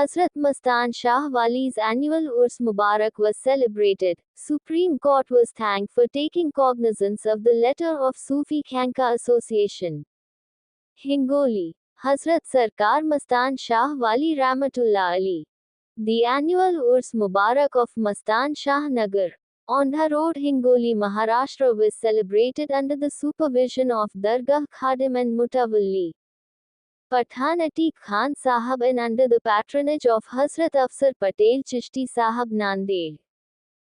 Hazrat Mastan Shah Wali's annual Urs Mubarak was celebrated. Supreme Court was thanked for taking cognizance of the letter of Sufi Khanka Association. Hingoli. Hazrat Sarkar Mastan Shah Wali Rahmatullah Ali. The annual Urs Mubarak of Mastan Shah Nagar, Ondha Road, Hingoli, Maharashtra was celebrated under the supervision of Dargah Khadim and Mutawalli Pathan Atiq Khan Sahab and under the patronage of Hazrat Afsar Patel Chishti Sahab Nanded,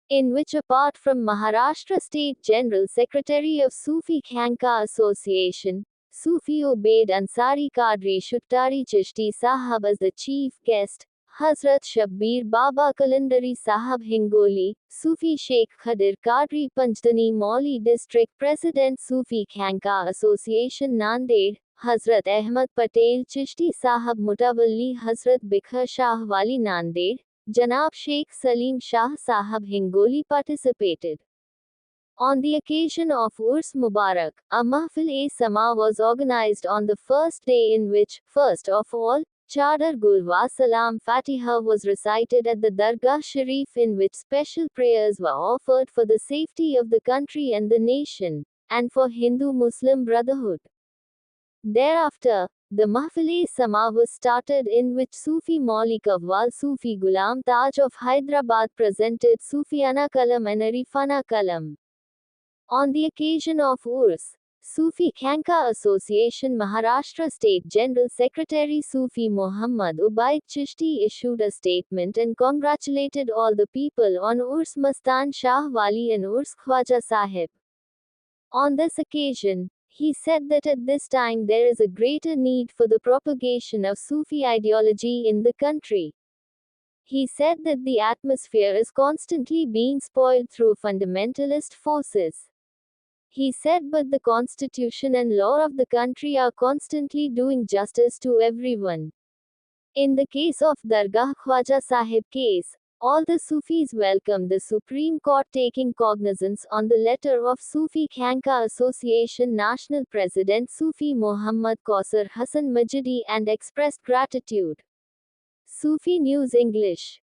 in which apart from Maharashtra State General Secretary of Sufi Khanka Association, Sufi Obaid Ansari Qadri Shuttari Chishti Sahab as the chief guest, Hazrat Shabbir Baba Kalandari Sahab Hingoli, Sufi Sheikh Khadir Qadri Panjdani Mauli District President Sufi Khanka Association Nanded, Hazrat Ahmad Patel Chishti Sahab Mutawalli, Hazrat Bikha Shah Wali Nanded, Janab Sheikh Salim Shah Sahab Hingoli participated. On the occasion of Urs Mubarak, a Mahfil-e-Sama was organized on the first day in which, first of all, Chadar Gulwa Salam Fatiha was recited at the Dargah Sharif, in which special prayers were offered for the safety of the country and the nation, and for Hindu-Muslim brotherhood. Thereafter, the Mahfil-e-Sama was started, in which Sufi Mauli Qawwal Sufi Ghulam Taj of Hyderabad presented Sufiana Kalam and Arifana Kalam. On the occasion of Urs, Sufi Khanka Association Maharashtra State General Secretary Sufi Muhammad Ubaid Chishti issued a statement and congratulated all the people on Urs Mastan Shah Wali and Urs Khwaja Sahib. On this occasion, he said that at this time there is a greater need for the propagation of Sufi ideology in the country. He said that the atmosphere is constantly being spoiled through fundamentalist forces. He said, but the constitution and law of the country are constantly doing justice to everyone. In the case of Dargah Khwaja Sahib case, all the Sufis welcomed the Supreme Court taking cognizance on the letter of Sufi Khanka Association National President Sufi Muhammad Kausar Hassan Majidi and expressed gratitude. Sufi News English.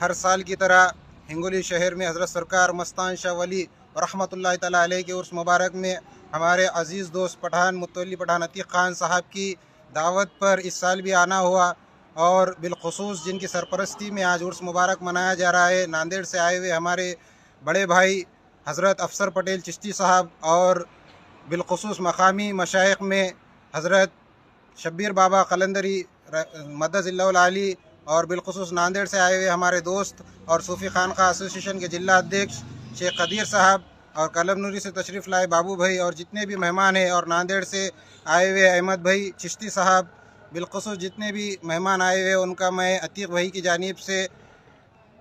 हर साल की तरह हिंगोली शहर में हज़रत सरकार मस्तान शाह वली रहमतुल्लाह तआला अलैह के उर्स मुबारक में हमारे अज़ीज़ दोस्त पठान मुतवल्ली पठान अतीक खान साहब की दावत पर इस साल भी आना हुआ और बिलखुसूस जिनकी सरपरस्ती में आज उर्स मुबारक मनाया जा रहा है, नांदेड़ से आए हुए हमारे बड़े भाई हज़रत अफसर पटेल चिश्ती साहब और बिलखुसूस मकामी मशाइख में हज़रत शब्बीर बाबा कलंदरी मदज़िल्लाहुल आली और बिलखुसूस नांदेड़ से आए हुए हमारे दोस्त और सूफ़ी खानका एसोसिएशन के जिला अध्यक्ष शेख कदीर साहब और कलम नूरी से तशरीफ़ लाए बाबू भाई और जितने भी मेहमान हैं और नांदेड़ से आए हुए अहमद भाई चिश्ती साहब, बिलखुसूस जितने भी मेहमान आए हुए उनका मैं अतीक भाई की जानिब से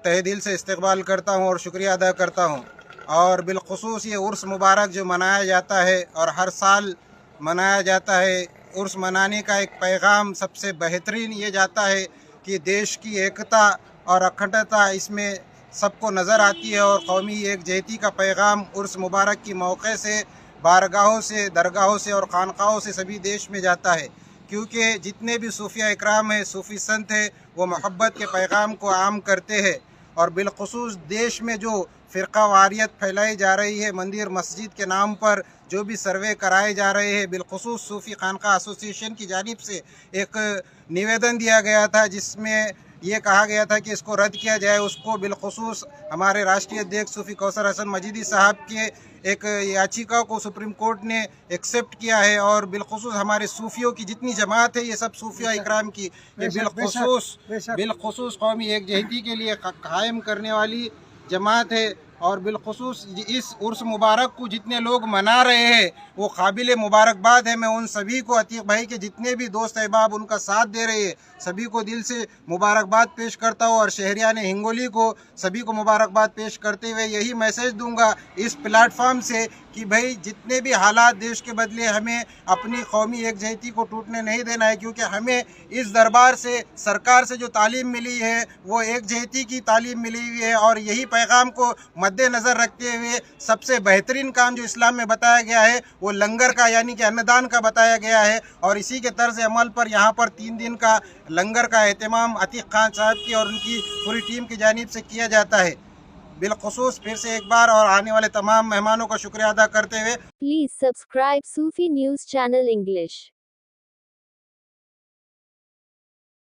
तहे दिल से इस्तकबाल करता हूँ और शुक्रिया अदा करता हूँ। और बिलखुसूस ये उर्स मुबारक जो मनाया जाता है और हर साल मनाया जाता है, उर्स मनाने का एक पैगाम सबसे बेहतरीन ये जाता है कि देश की एकता और अखंडता इसमें सबको नज़र आती है और कौमी एकजहती का पैगाम उर्स मुबारक की मौके से बारगाहों से, दरगाहों से और खानकाहों से सभी देश में जाता है, क्योंकि जितने भी सूफिया इकराम हैं, सूफ़ी संत हैं, वो मोहब्बत के पैगाम को आम करते हैं। और बिलखुसूस देश में जो फ़िरका वारियत फैलाई जा रही है, मंदिर मस्जिद के नाम पर जो भी सर्वे कराए जा रहे हैं, बिलखुसूस सूफ़ी खानका एसोसिएशन की जानिब से एक निवेदन दिया गया था जिसमें ये कहा गया था कि इसको रद्द किया जाए। उसको बिलखुसूस हमारे राष्ट्रीय अध्यक्ष सूफ़ी कौसर हसन मजीदी साहब के एक याचिका को सुप्रीम कोर्ट ने एक्सेप्ट किया है और बिलखुसूस हमारे सूफ़ियों की जितनी जमात है, ये सब सूफिया इकराम की बिलखुसूस कौमी एकजहती के लिए कायम करने वाली जमात है। और बिलखुसूस इस उर्स मुबारक को जितने लोग मना रहे हैं वो काबिल मुबारकबाद है। मैं उन सभी को, अतीक भाई के जितने भी दोस्त अहबाब उनका साथ दे रहे हैं, सभी को दिल से मुबारकबाद पेश करता हूँ और शहरियान हिंगोली को सभी को मुबारकबाद पेश करते हुए यही मैसेज दूंगा इस प्लेटफॉर्म से कि भाई जितने भी हालात देश के बदले हमें अपनी कौमी एकजहती को टूटने नहीं देना है, क्योंकि हमें इस दरबार से, सरकार से जो तालीम मिली है वो एकजहती की तालीम मिली हुई है और यही पैगाम को मद्देनज़र रखते हुए सबसे बेहतरीन काम जो इस्लाम में बताया गया है वो लंगर का यानी कि अन्नदान का बताया गया है। और इसी के तर्ज अमल पर यहाँ पर 3 दिन का लंगर का एहतमाम अतीक खान साहब की और उनकी पूरी टीम की जानिब से किया जाता है। बिलखुसूस फिर से एक बार और आने वाले तमाम मेहमानों का शुक्रिया अदा करते हुए Please subscribe Sufi News Channel English.